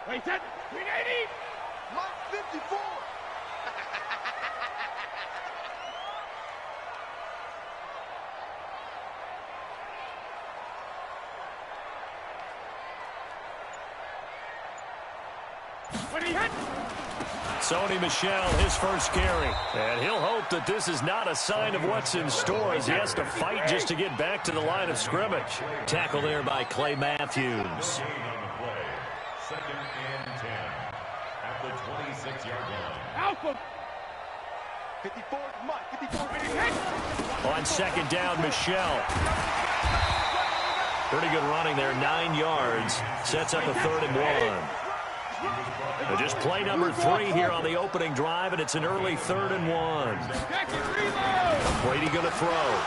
Wait, that 380. Mark 54. When he hit. Sony Michel, his first carry. And he'll hope that this is not a sign of what's in store as he has to fight just to get back to the line of scrimmage. Tackle there by Clay Matthews. Second and 10 at the 26-yard line. Alpha. 54, Mike, 54. On second down, Michel. Pretty good running there, 9 yards. Sets up a 3rd and 1. Just play number 3 here on the opening drive, and it's an early 3rd and 1. Brady going to throw.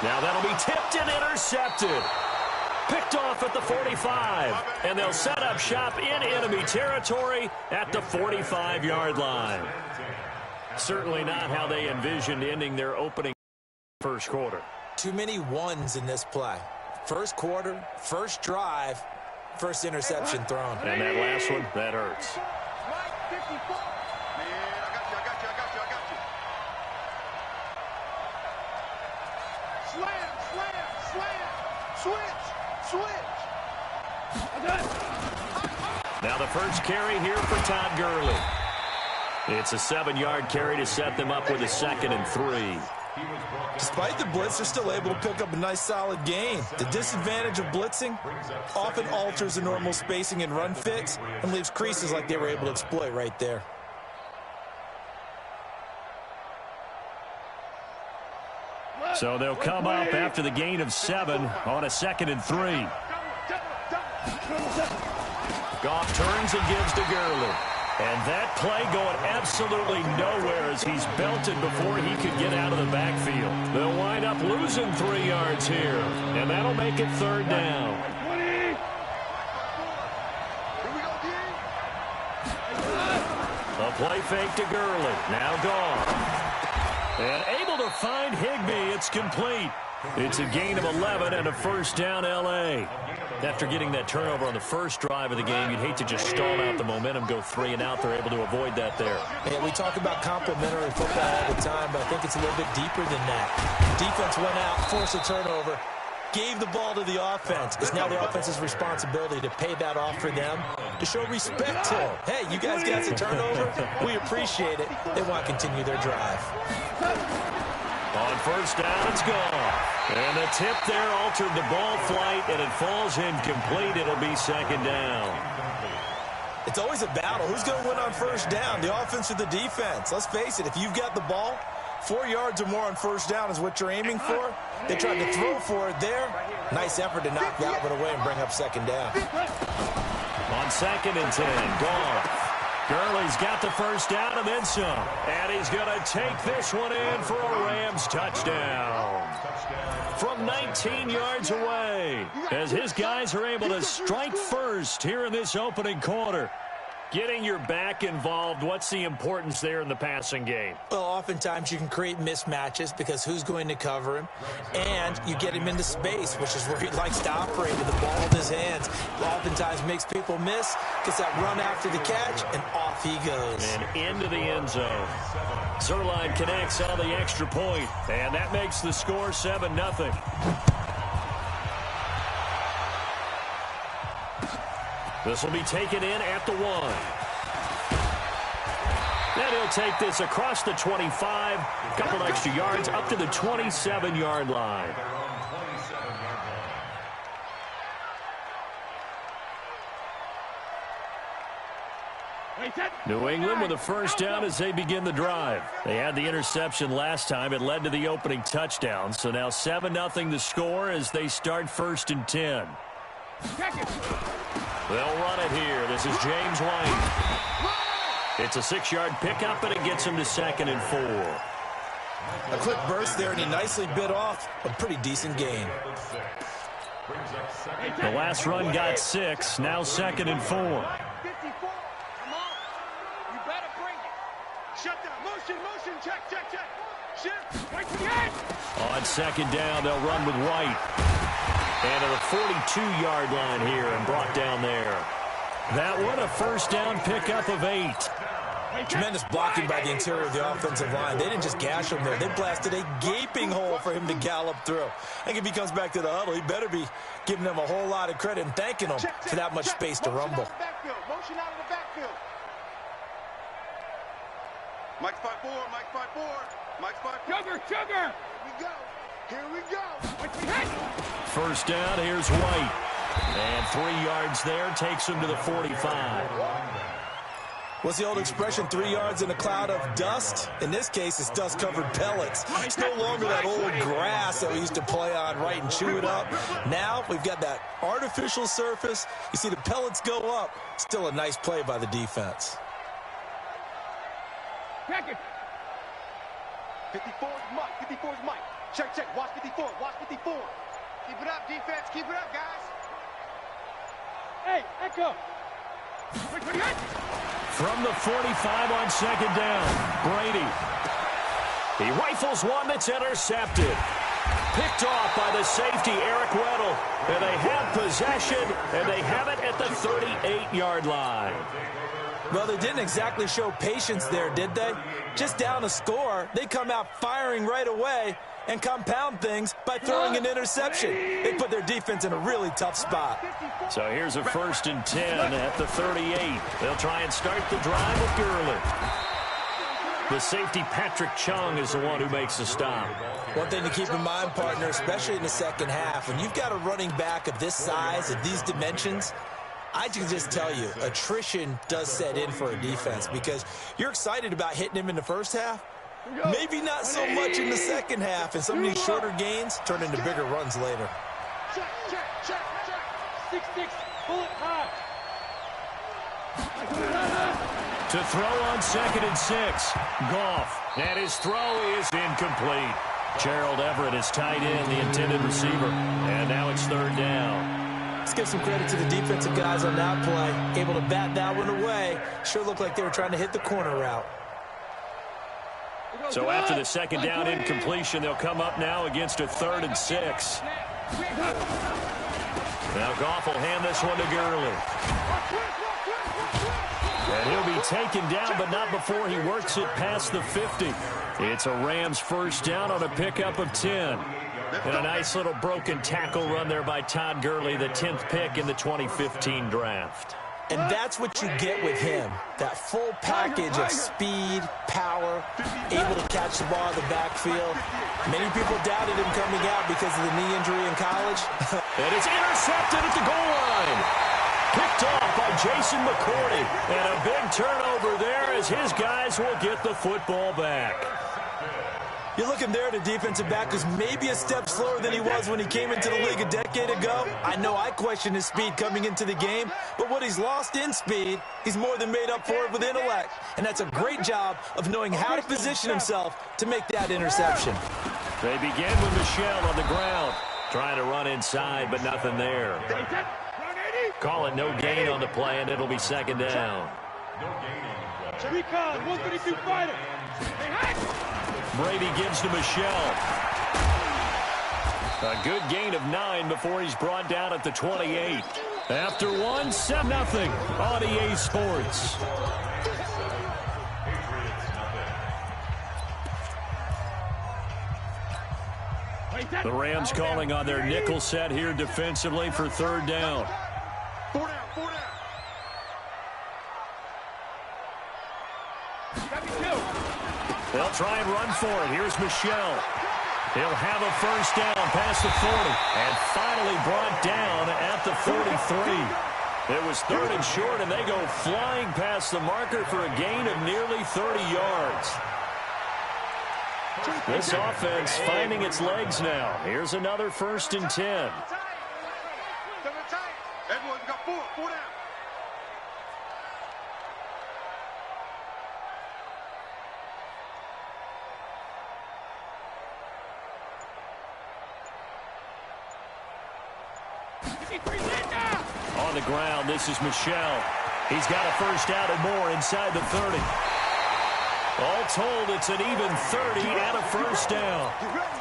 Now that'll be tipped and intercepted. Picked off at the 45, and they'll set up shop in enemy territory at the 45-yard line. Certainly not how they envisioned ending their opening first quarter. Too many ones in this play. First quarter, first drive, first interception thrown. And that last one, that hurts. Mike 54. Man, I got you. Switch. Now the first carry here for Todd Gurley. It's a 7-yard carry to set them up with a 2nd and 3. Despite the blitz, they're still able to pick up a nice, solid gain. The disadvantage of blitzing often alters the normal spacing and run fits and leaves creases like they were able to exploit right there. So they'll come up after the gain of 7 on a 2nd and 3. Goff turns and gives to Gurley. And that play going absolutely nowhere as he's belted before he could get out of the backfield. They'll wind up losing 3 yards here, and that'll make it 3rd down. A play fake to Gurley. Now Goff. And able to find Higbee. It's complete. It's a gain of 11 and a 1st down L.A. After getting that turnover on the first drive of the game, you'd hate to just stall out the momentum, go 3 and out. They're able to avoid that there. Hey, we talk about complementary football all the time, but I think it's a little bit deeper than that. Defense went out, forced a turnover, gave the ball to the offense. It's now the offense's responsibility to pay that off for them, to show respect to them. Hey, you guys got the turnover. We appreciate it. They want to continue their drive. On 1st down, it's gone. And the tip there altered the ball flight, and it falls incomplete. It'll be 2nd down. It's always a battle. Who's going to win on 1st down, the offense or the defense? Let's face it, if you've got the ball, 4 yards or more on 1st down is what you're aiming for. They tried to throw for it there. Nice effort to knock that one away and bring up 2nd down. On 2nd and 10, Goff. Gurley's got the 1st down and then some. And he's going to take this one in for a Rams touchdown. From 19 yards away, as his guys are able to strike first here in this opening quarter. Getting your back involved, what's the importance there in the passing game? Well, oftentimes you can create mismatches because who's going to cover him? And you get him into space, which is where he likes to operate with the ball in his hands. Oftentimes makes people miss, gets that run after the catch, and off he goes. And into the end zone. Zerline connects on the extra point, and that makes the score 7-0. This will be taken in at the 1. Then he'll take this across the 25, a couple extra yards up to the 27-yard line. New England with a 1st down as they begin the drive. They had the interception last time. It led to the opening touchdown. So now 7-0 the score as they start 1st and 10. They'll run it here. This is James White. It's a 6-yard pickup, and it gets him to 2nd and 4. A quick burst there, and he nicely bit off a pretty decent gain. The last run got 6. Now 2nd and 4. 54. Come on. You better bring it. Shut down. Motion. Check. Shift. Right to the end. On 2nd down, they'll run with White. And at the 42-yard line here and brought down there. That one, a first down pickup of 8. Tremendous blocking by the interior of the offensive line. They didn't just gash him there. They blasted a gaping hole for him to gallop through. I think if he comes back to the huddle, he better be giving them a whole lot of credit and thanking them for that much space to rumble. Motion out of the backfield. Mike's 5-4, Mike's 5-4, Mike's 5-4. Sugar! Here we go. First down, here's White. And 3 yards there, takes him to the 45. What's the old expression, 3 yards in a cloud of dust? In this case, it's dust-covered pellets. It's no longer that old grass that we used to play on, right, and chew it up. Now we've got that artificial surface. You see the pellets go up. Still a nice play by the defense. 54 is Mike. 54 is Mike. Check. Watch 54. Watch 54. Keep it up, defense. Keep it up, guys. Hey, Echo. From the 45 on second down, Brady. He rifles one that's intercepted. Picked off by the safety, Eric Weddle. And they have possession, and they have it at the 38-yard line. Well, they didn't exactly show patience there, did they? Just down a score, they come out firing right away and compound things by throwing an interception. They put their defense in a really tough spot. So here's a 1st and 10 at the 38. They'll try and start the drive with Gurley. The safety, Patrick Chung, is the one who makes the stop. One thing to keep in mind, partner, especially in the second half, when you've got a running back of this size, of these dimensions, I can just tell you, attrition does set in for a defense because you're excited about hitting him in the first half. Maybe not so much in the second half, and some of these shorter gains turn into bigger runs later. Check. 6-6, bullet high. To throw on 2nd and 6, Goff. And his throw is incomplete. Gerald Everett is tight end, the intended receiver. And now it's 3rd down. Let's give some credit to the defensive guys on that play. Able to bat that one away. Sure looked like they were trying to hit the corner route. So after the 2nd down incompletion, they'll come up now against a 3rd and 6. Now Goff will hand this one to Gurley. And he'll be taken down, but not before he works it past the 50. It's a Rams first down on a pickup of 10. And a nice little broken tackle run there by Todd Gurley, the 10th pick in the 2015 draft. And that's what you get with him, that full package of speed, power, able to catch the ball in the backfield. Many people doubted him coming out because of the knee injury in college. And it's intercepted at the goal line. Picked off by Jason McCourty. And a big turnover there as his guys will get the football back. You're looking there at a defensive back who's maybe a step slower than he was when he came into the league a decade ago. I know I questioned his speed coming into the game, but what he's lost in speed, he's more than made up for it with intellect. And that's a great job of knowing how to position himself to make that interception. They begin with Michelle on the ground. Trying to run inside, but nothing there. Call it no gain on the play, and it'll be 2nd down. Recon, 132 fighter. Brady gives to Michelle. A good gain of 9 before he's brought down at the 28. After one, 7-0 on EA Sports. The Rams calling on their nickel set here defensively for 3rd down. 4 down. They'll try and run for it. Here's Michelle. He'll have a first down past the 40. And finally brought down at the 43. It was 3rd and short, and they go flying past the marker for a gain of nearly 30 yards. This offense finding its legs now. Here's another 1st and 10. Everyone's got 4 down. On the ground, this is Michelle. He's got a first down and more inside the 30. All told, it's an even 30 and a first down.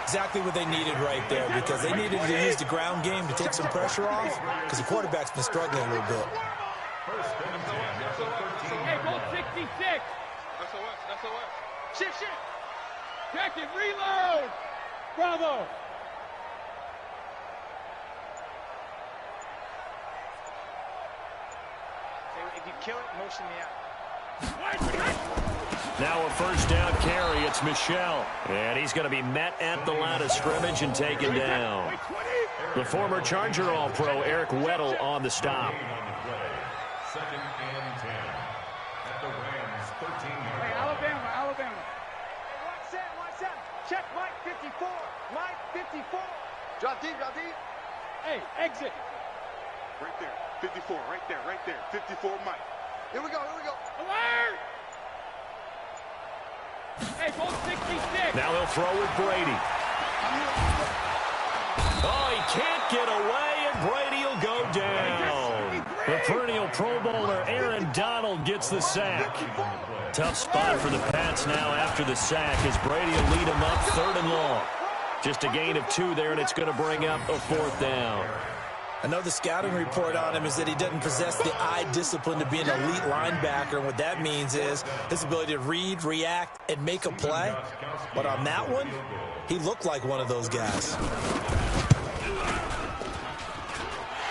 Exactly what they needed right there, because they needed to use the ground game to take some pressure off, because the quarterback's been struggling a little bit. First and 10 at the 13. Hey, goal 66. SOS. Shift. Check it, reload. Bravo. If you kill it, motion me out. Now a first down carry. It's Michel. And he's going to be met at the line of scrimmage and taken down. The former Charger All-Pro Eric Weddle on the stop. Second and 10 at the Rams 13-yard Hey, line. Alabama. Hey, watch that. Check Mike 54. Mike 54. Drop deep. Hey, exit. Right there. 54. Right there. 54 Mike. Here we go. Alert. Hey, goal 66. Now he'll throw with Brady. Oh, he can't get away, and Brady will go down. The perennial Pro Bowler Aaron Donald gets the sack. Tough spot for the Pats now after the sack as Brady will lead them up 3rd and long. Just a gain of 2 there, and it's going to bring up a 4th down. I know the scouting report on him is that he doesn't possess the eye discipline to be an elite linebacker. And what that means is his ability to read, react, and make a play. But on that one, he looked like one of those guys.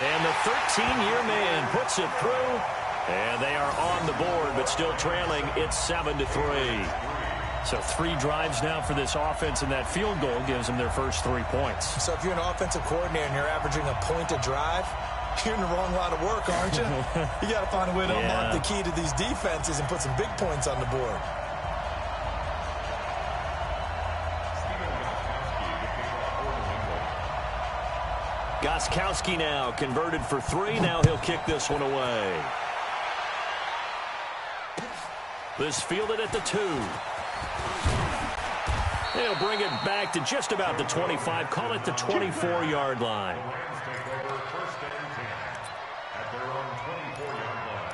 And the 13-year man puts it through. And they are on the board, but still trailing. It's 7-3. So 3 drives now for this offense, and that field goal gives them their first 3 points. So if you're an offensive coordinator and you're averaging a point a drive, you're in the wrong line of work, aren't you? You got to find a way to unlock the key to these defenses and put some big points on the board. Gostkowski now converted for 3. Now he'll kick this one away. This fielded at the 2. They'll bring it back to just about the 25. Call it the 24-yard line. Rams take over first and 10 at their own 24-yard line.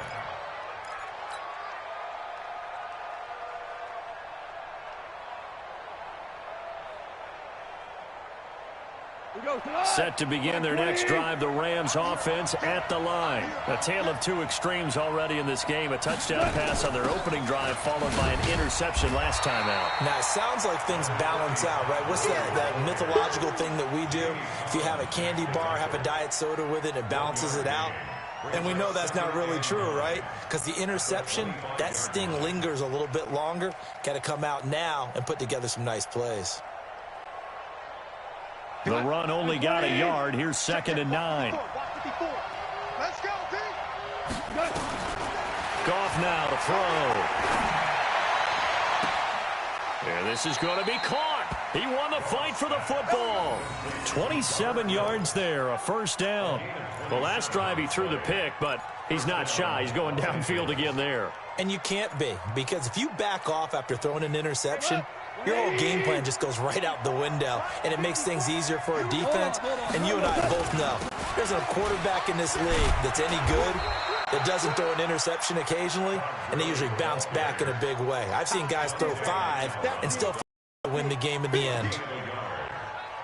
Set to begin their next drive, the Rams offense at the line. A tale of 2 extremes already in this game. A touchdown pass on their opening drive followed by an interception last time out. Now, it sounds like things balance out, right? What's that mythological thing that we do? If you have a candy bar, have a diet soda with it, it balances it out. And we know that's not really true, right? Because the interception, that sting lingers a little bit longer. Got to come out now and put together some nice plays. The run only got a yard. Here's 2nd and 9. Let's go, B. Goff now to throw. And this is going to be caught. He won the fight for the football. 27 yards there, a first down. The last drive he threw the pick, but he's not shy. He's going downfield again there. And you can't be, because if you back off after throwing an interception, your whole game plan just goes right out the window, and it makes things easier for a defense. And you and I both know there's a quarterback in this league that's any good that doesn't throw an interception occasionally, and they usually bounce back in a big way. I've seen guys throw 5 and still win the game in the end.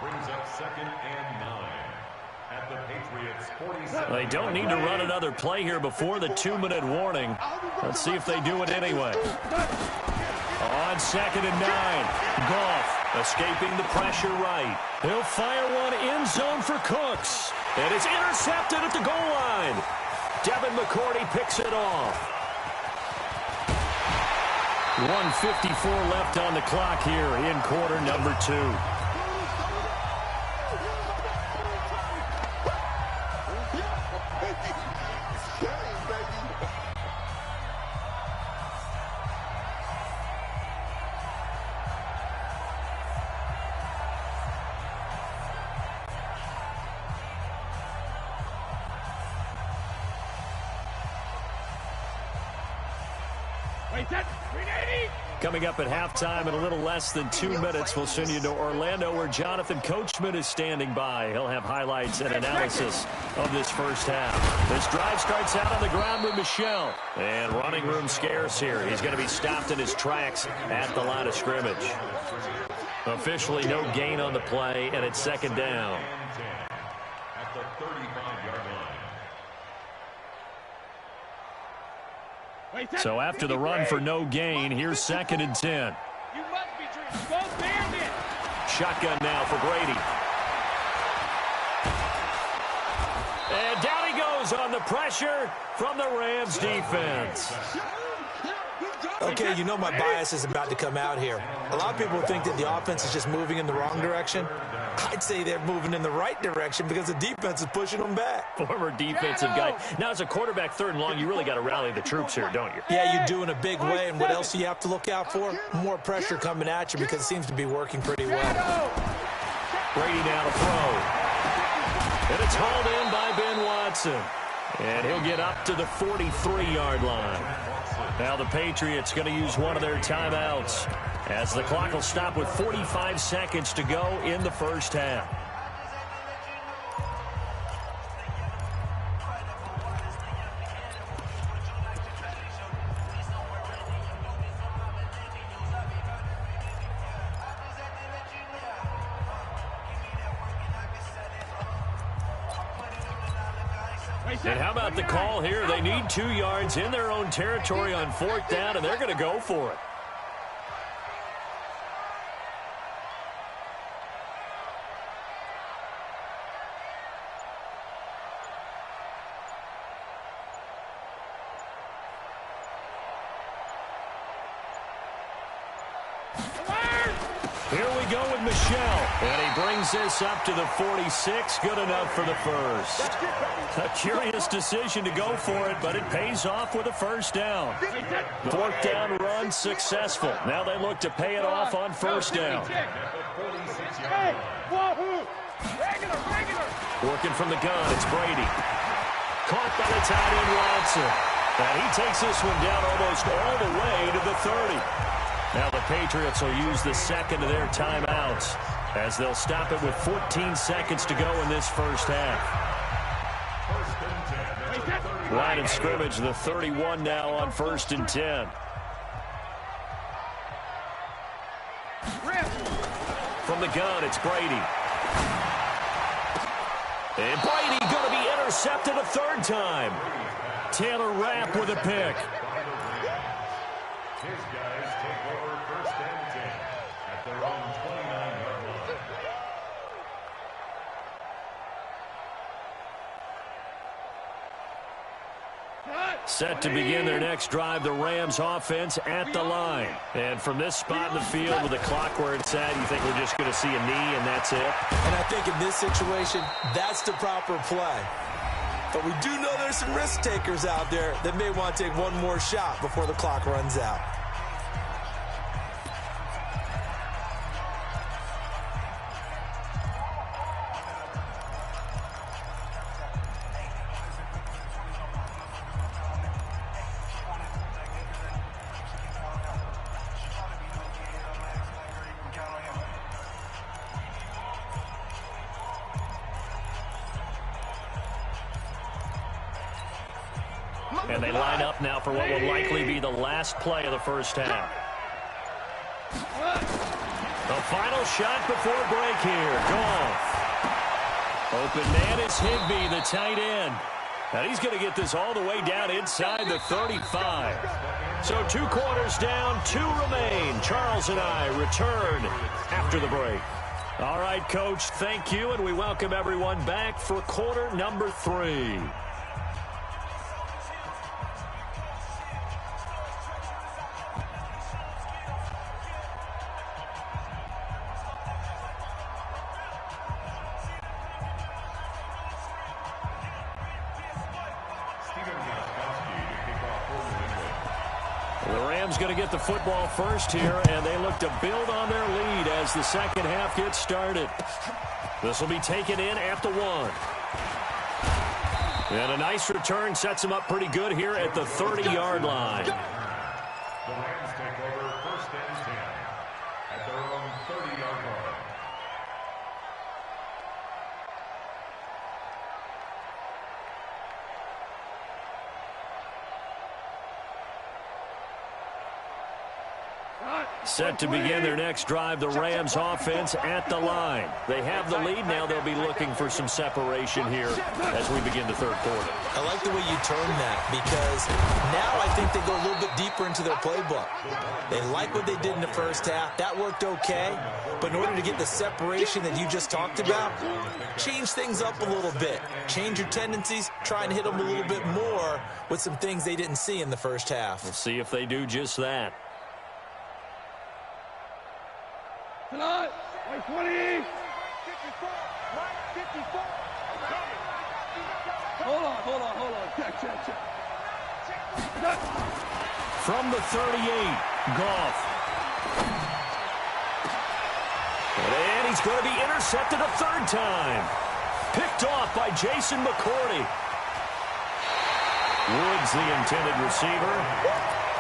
Brings up 2nd and 9 at the Patriots 47. They don't need to run another play here before the 2-minute warning. Let's see if they do it anyway. On 2nd and 9, Goff escaping the pressure right. He'll fire one end zone for Cooks. And it's intercepted at the goal line. Devin McCourty picks it off. 1:54 left on the clock here in quarter number 2. Coming up at halftime in a little less than 2 minutes, we'll send you to Orlando where Jonathan Coachman is standing by. He'll have highlights and analysis of this first half. This drive starts out on the ground with Michel. And running room scarce here. He's going to be stopped in his tracks at the line of scrimmage. Officially no gain on the play, and it's 2nd down. At the 35-yard line. So after the run for no gain, here's 2nd and 10. You must be dreaming. Go Bandit. Shotgun now for Brady. And down he goes on the pressure from the Rams defense. Okay, you know my bias is about to come out here. A lot of people think that the offense is just moving in the wrong direction. I'd say they're moving in the right direction because the defense is pushing them back. Former defensive guy. Now, as a quarterback 3rd and long, you really got to rally the troops here, don't you? Yeah, you do in a big way. And what else do you have to look out for? More pressure coming at you because it seems to be working pretty well. Brady now to throw. And it's hauled in by Ben Watson. And he'll get up to the 43-yard line. Now the Patriots going to use one of their timeouts as the clock will stop with 45 seconds to go in the first half. And how about the call here? They need 2 yards in their own territory on 4th down, and they're going to go for it. Here we go with Michelle, and he brings this up to the 46. Good enough for the first. A curious decision to go for it, but it pays off with a first down. 4th down run successful. Now they look to pay it off on 1st down. Hey, wahoo! Regular. Working from the gun, it's Brady. Caught by the tight end Watson. And he takes this one down almost all the way to the 30. Now the Patriots will use the 2nd of their timeouts as they'll stop it with 14 seconds to go in this first half. Line of scrimmage, the 31 now on 1st and 10. From the gun, it's Brady. And Brady going to be intercepted a 3rd time. Taylor Rapp with a pick. His guys take over 1st and 10 at their own 29-yard line. Set to begin their next drive, the Rams offense at the line. And from this spot in the field with the clock where it's at, you think we're just going to see a knee and that's it? And I think in this situation, that's the proper play. But we do know there's some risk takers out there that may want to take one more shot before the clock runs out. And they line up now for what will likely be the last play of the first half. The final shot before break here. Goff. Open man is Higbee, the tight end. And he's going to get this all the way down inside the 35. So 2 quarters down, 2 remain. Charles and I return after the break. All right, Coach, thank you, and we welcome everyone back for quarter number 3. Going to get the football first here, and they look to build on their lead as the second half gets started. This will be taken in at the 1. And a nice return sets them up pretty good here at the 30-yard line. The Rams take over 1st and 10 at their own 30-yard line. Set to begin their next drive, the Rams offense at the line. They have the lead now. They'll be looking for some separation here as we begin the third quarter. I like the way you turn that because now I think they go a little bit deeper into their playbook. They like what they did in the first half. That worked okay. But in order to get the separation that you just talked about, change things up a little bit. Change your tendencies, try and hit them a little bit more with some things they didn't see in the first half. We'll see if they do just that. Tonight, 20. 54. 54. Hold on. Check. From the 38, Goff. And he's going to be intercepted a third time. Picked off by Jason McCourty. Woods, the intended receiver.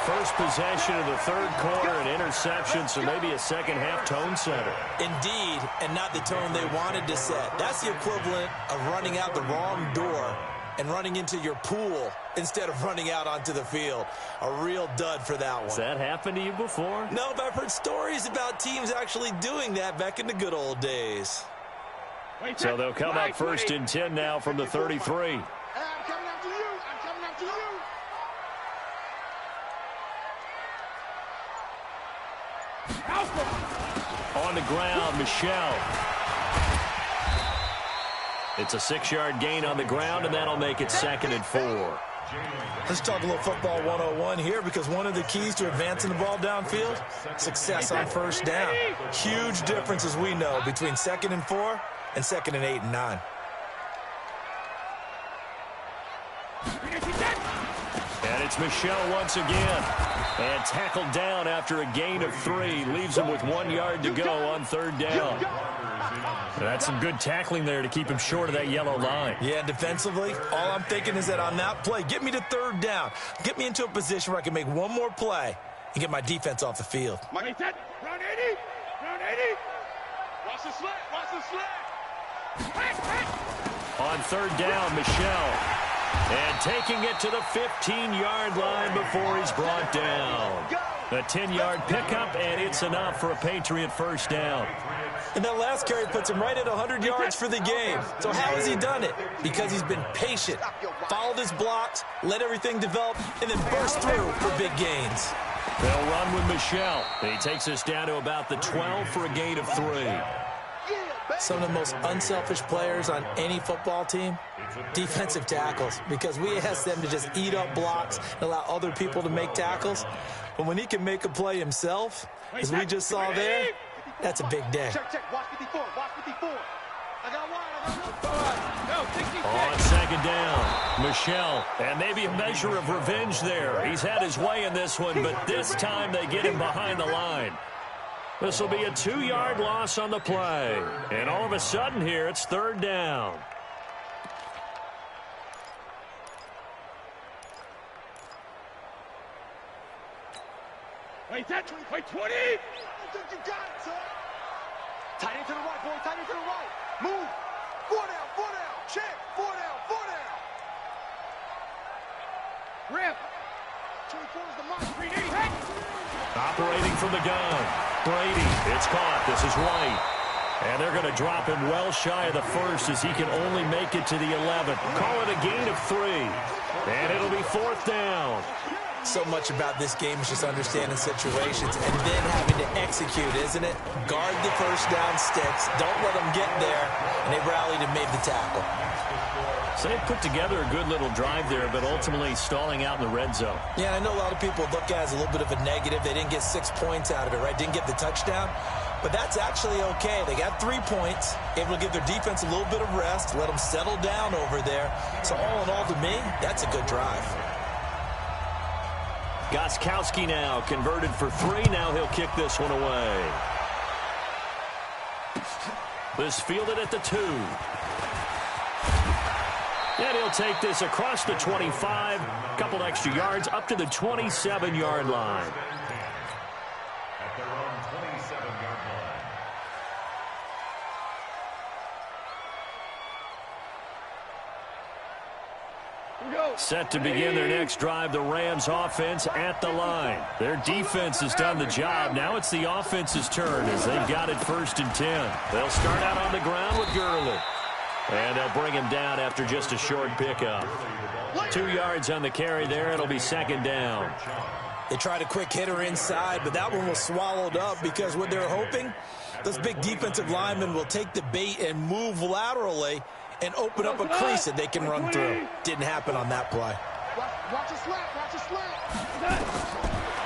First possession of the third quarter, an interception, so maybe a second-half tone setter. Indeed, and not the tone they wanted to set. That's the equivalent of running out the wrong door and running into your pool instead of running out onto the field. A real dud for that one. Has that happened to you before? No, but I've heard stories about teams actually doing that back in the good old days. So they'll come up first and 10 now from the 33. I'm coming after you. On the ground, Michelle. It's a 6-yard gain on the ground, and that'll make it 2nd and 4. Let's talk a little football 101 here because one of the keys to advancing the ball downfield, success on first down. Huge difference, as we know, between 2nd and 4 and 2nd and 8 and 9. And it's Michelle once again. And tackled down after a gain of 3. Leaves him with 1 yard to go on third down. That's some good tackling there to keep him short of that yellow line. Yeah, defensively, all I'm thinking is that on that play, get me to third down. Get me into a position where I can make one more play and get my defense off the field. Run 80. Watch the sled. On third down, Michelle. And taking it to the 15-yard line before he's brought down. A 10-yard pickup, and it's enough for a Patriot first down. And that last carry puts him right at 100 yards for the game. So how has he done it? Because he's been patient, followed his blocks, let everything develop, and then burst through for big gains. They'll run with Michelle. He takes us down to about the 12 for a gain of 3. Some of the most unselfish players on any football team, defensive tackles, because we ask them to just eat up blocks and allow other people to make tackles. But when he can make a play himself, as we just saw there, that's a big day. Check. Watch 54. I got one. On second down, Michelle. And maybe a measure of revenge there. He's had his way in this one, but this time they get him behind the line. This will be a 2-yard loss on the play. And all of a sudden here, it's third down. Wait, 20. I think you got it, son. Tight end to the right, boy. Tight end to the right. Move. 4 down. Check. 4 down. Rip. 24 is the mark. Operating from the gun. Brady, it's caught. This is White. And they're going to drop him well shy of the first as he can only make it to the 11. Call it a gain of 3. And it'll be 4th down. So much about this game is just understanding situations and then having to execute, isn't it? Guard the first down sticks. Don't let them get there. And they rallied and made the tackle. So they put together a good little drive there, but ultimately stalling out in the red zone. Yeah, and I know a lot of people look at it as a little bit of a negative. They didn't get 6 points out of it, right? Didn't get the touchdown. But that's actually okay. They got 3 points, able to give their defense a little bit of rest, let them settle down over there. So all in all, to me, that's a good drive. Gostkowski now converted for 3. Now he'll kick this one away. This fielded at the 2. And he'll take this across the 25, a couple extra yards, up to the 27-yard line. At their own 27-yard line. Set to begin their next drive, the Rams offense at the line. Their defense has done the job. Now it's the offense's turn as they've got it 1st and 10. They'll start out on the ground with Gurley. And they'll bring him down after just a short pickup. 2 yards on the carry there. It'll be 2nd down. They tried a quick hitter inside, but that one was swallowed up because what they're hoping, those big defensive linemen will take the bait and move laterally and open up a crease that they can run through. Didn't happen on that play. Watch your slant. Watch your slant.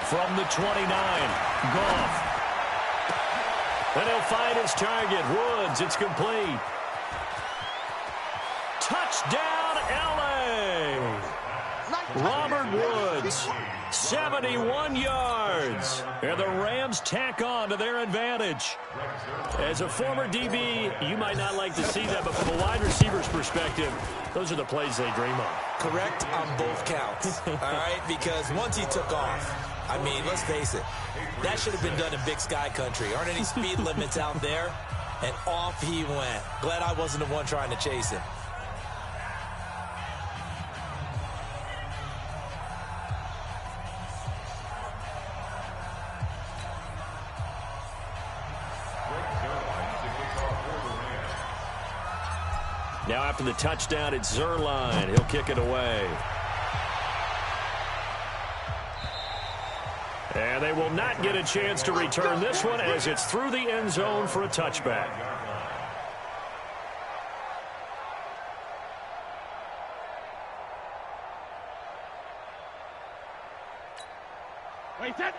From the 29, Goff. And he'll find his target, Woods. It's complete. Touchdown, L.A. Robert Woods, 71 yards. And the Rams tack on to their advantage. As a former DB, you might not like to see that, but from a wide receiver's perspective, those are the plays they dream of. Correct on both counts, all right? Because once he took off, I mean, let's face it, that should have been done in Big Sky Country. Aren't any speed limits out there? And off he went. Glad I wasn't the one trying to chase him. Now after the touchdown, it's Zerline. He'll kick it away. And they will not get a chance to return this one as it's through the end zone for a touchback.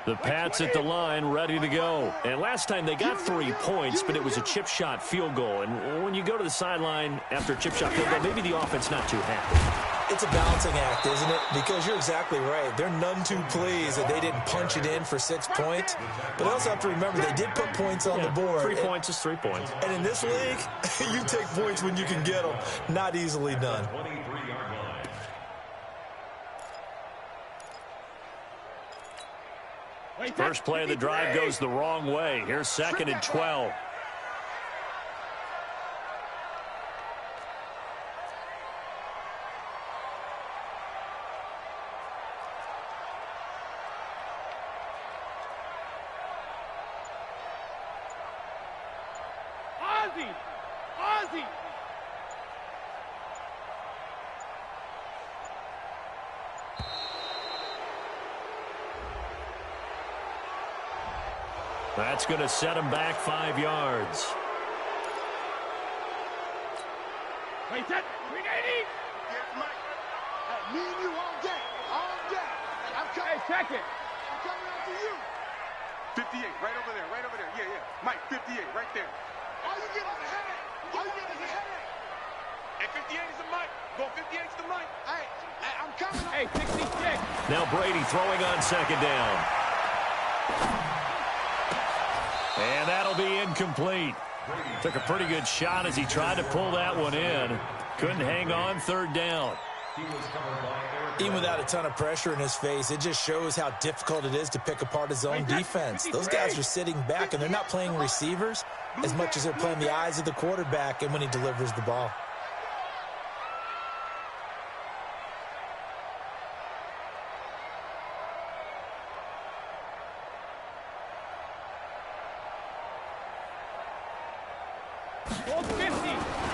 The Pats at the line, ready to go. And last time they got 3 points, but it was a chip shot field goal. And when you go to the sideline after a chip shot field goal, maybe the offense not too happy. It's a balancing act, isn't it? Because you're exactly right. They're none too pleased that they didn't punch it in for 6 points. But also have to remember they did put points on the board. 3 points is 3 points. And in this league, you take points when you can get them. Not easily done. First play of the drive goes the wrong way. Here's 2nd and 12. Ozzie! That's going to set him back 5 yards. Wait, that 380! Yes, Mike. Hey, me and you all day. All day. I'm coming. Hey, check it. I'm coming after you. 58, right over there. Yeah. Mike, 58, right there. All you get is a headache. And 58 is the Mike. Go 58 is the Mike. Hey, I'm coming. Hey, 66. Now Brady throwing on 2nd down. And that'll be incomplete. Took a pretty good shot as he tried to pull that one in. Couldn't hang on 3rd down. Even without a ton of pressure in his face, it just shows how difficult it is to pick apart his own defense. Those guys are sitting back, and they're not playing receivers as much as they're playing the eyes of the quarterback and when he delivers the ball.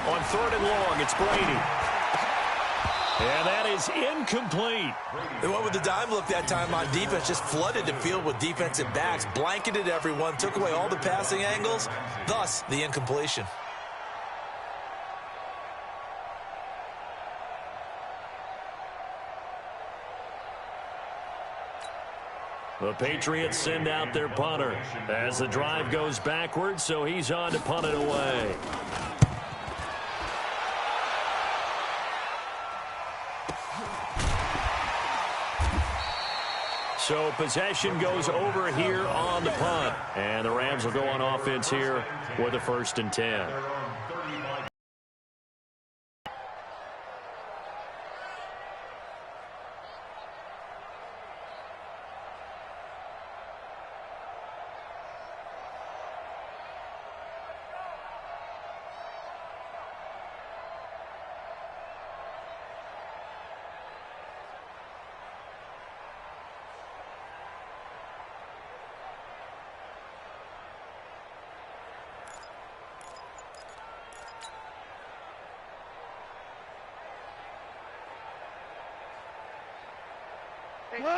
On 3rd and long, it's Brady. And that is incomplete. They went with the dime look that time on defense, just flooded the field with defensive backs, blanketed everyone, took away all the passing angles, thus the incompletion. The Patriots send out their punter as the drive goes backwards, so he's on to punt it away. So possession goes over here on the punt. And the Rams will go on offense here with a 1st and 10.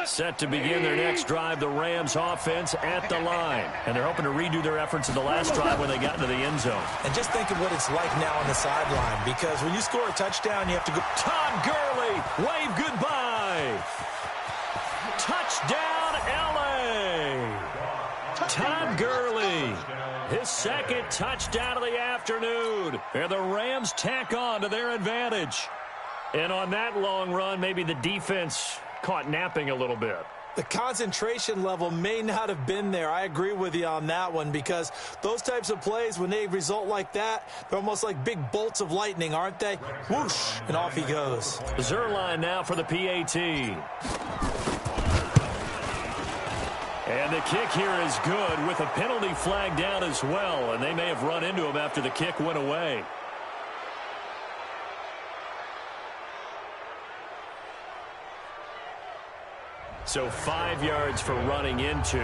Set to begin their next drive, the Rams offense at the line. And they're hoping to redo their efforts in the last drive when they got into the end zone. And just think of what it's like now on the sideline, because when you score a touchdown, you have to go. Todd Gurley, wave goodbye. Touchdown, L.A. Todd Gurley, his second touchdown of the afternoon. And the Rams tack on to their advantage. And on that long run, maybe the defense caught napping a little bit. The concentration level may not have been there. I agree with you on that one, because those types of plays, when they result like that, they're almost like big bolts of lightning, aren't they? Whoosh, and off he goes. Zerline now for the PAT. And the kick here is good with a penalty flag down as well, and they may have run into him after the kick went away. So 5 yards for running into.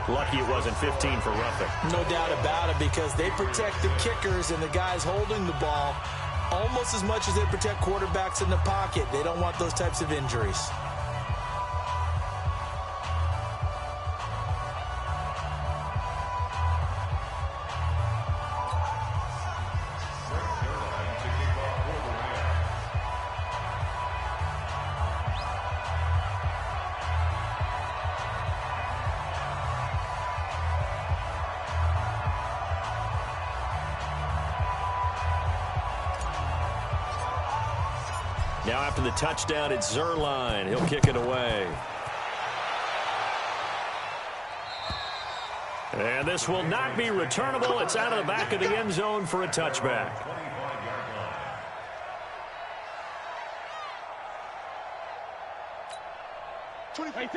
Lucky it wasn't 15 for roughing. No doubt about it, because they protect the kickers and the guys holding the ball almost as much as they protect quarterbacks in the pocket. They don't want those types of injuries. Now after the touchdown, it's Zerline. He'll kick it away. And this will not be returnable. It's out of the back of the end zone for a touchback.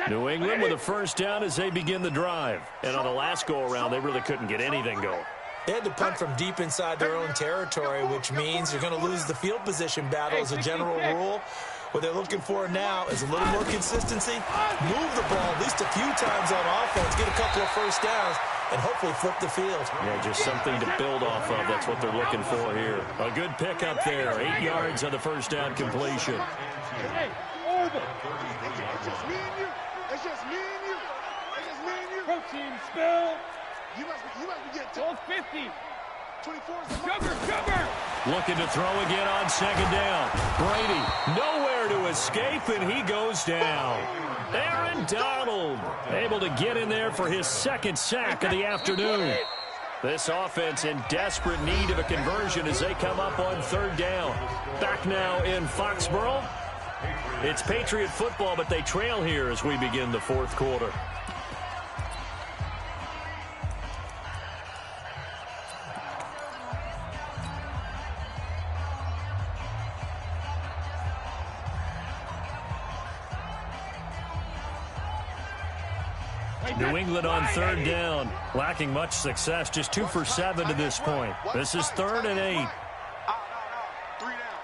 New England with a first down as they begin the drive. And on the last go-around, they really couldn't get anything going. They had to punt from deep inside their own territory, which means you're going to lose the field position battle as a general rule. What they're looking for now is a little more consistency, move the ball at least a few times on offense, get a couple of first downs, and hopefully flip the field. Yeah, just something to build off of. That's what they're looking for here. A good pickup there. 8 yards on the first down completion. Hey, over. It's just me and you. It's just me and you. It's just me and you. Protein spill. You must be getting 1250. 24 is the Sugar. Looking to throw again on second down. Brady nowhere to escape, and he goes down. Aaron Donald able to get in there for his second sack of the afternoon. This offense in desperate need of a conversion as they come up on third down. Back now in Foxborough. It's Patriot football, but they trail here as we begin the fourth quarter. New England on third down, lacking much success, just 2 for 7 to this point. This is 3rd and 8. 3 down.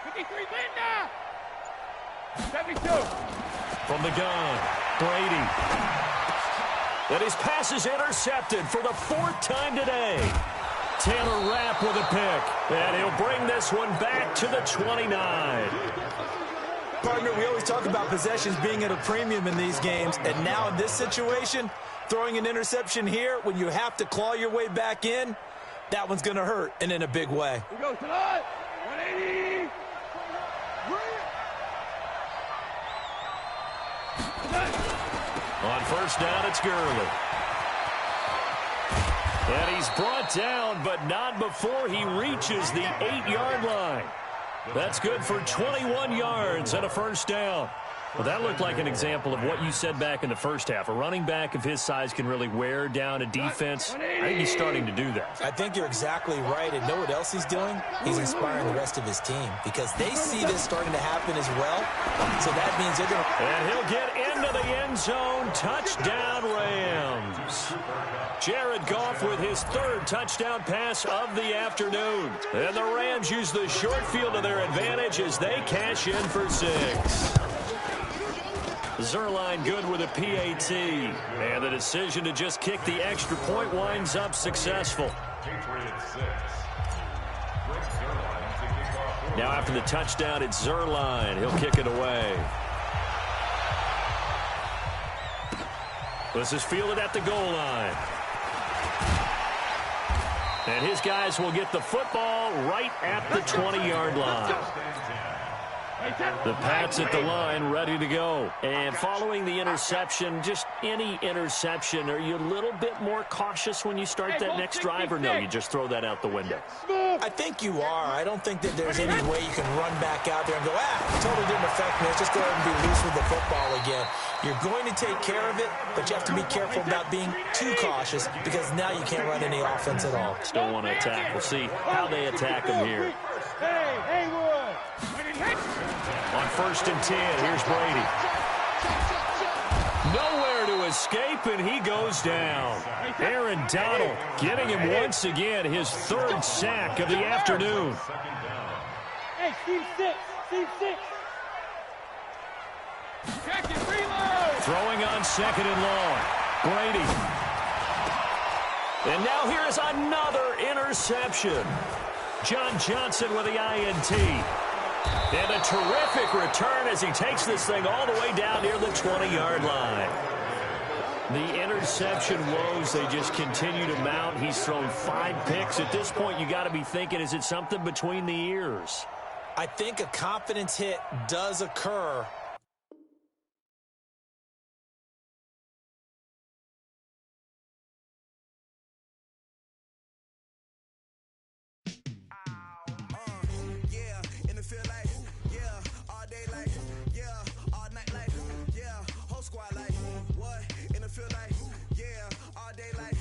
53 Linda. 72. From the gun, Brady. And his pass is intercepted for the 4th time today. Taylor Rapp with a pick, and he'll bring this one back to the 29. Partner, we always talk about possessions being at a premium in these games, and now in this situation, throwing an interception here when you have to claw your way back in, that one's going to hurt, and in a big way. We go tonight. 180. On first down, it's Gurley. And he's brought down, but not before he reaches the 8-yard line. That's good for 21 yards and a first down. Well, that looked like an example of what you said back in the first half. A running back of his size can really wear down a defense. I think he's starting to do that. I think you're exactly right. And know what else he's doing? He's inspiring the rest of his team because they see this starting to happen as well. So that means they're going to... And he'll get into the end zone. Touchdown, Rams. Jared Goff with his 3rd touchdown pass of the afternoon. And the Rams use the short field to their advantage as they cash in for 6. Zerline good with a PAT. And the decision to just kick the extra point winds up successful. Patriots 6. Now after the touchdown, it's Zuerlein. He'll kick it away. This is fielded at the goal line. And his guys will get the football right at the 20-yard line. The Pats at the line, ready to go. And following the interception, just any interception, are you a little bit more cautious when you start that next drive, or no, you just throw that out the window? I think you are. I don't think that there's any way you can run back out there and go, totally didn't affect me. Let's just go ahead and be loose with the football again. You're going to take care of it, but you have to be careful about being too cautious because now you can't run any offense at all. Still want to attack. We'll see how they attack him here. Hey, Wood. On 1st and 10, here's Brady. Nowhere to escape, and he goes down. Aaron Donald getting him once again, his 3rd sack of the afternoon. Hey, Steve 6. Check it, reload. Throwing on 2nd and long. Brady. And now here is another interception. John Johnson with the INT. And a terrific return as he takes this thing all the way down near the 20-yard line. The interception woes, they just continue to mount. He's thrown 5 picks. At this point, you got to be thinking, is it something between the ears? I think a confidence hit does occur. Squad like what in the field like all day like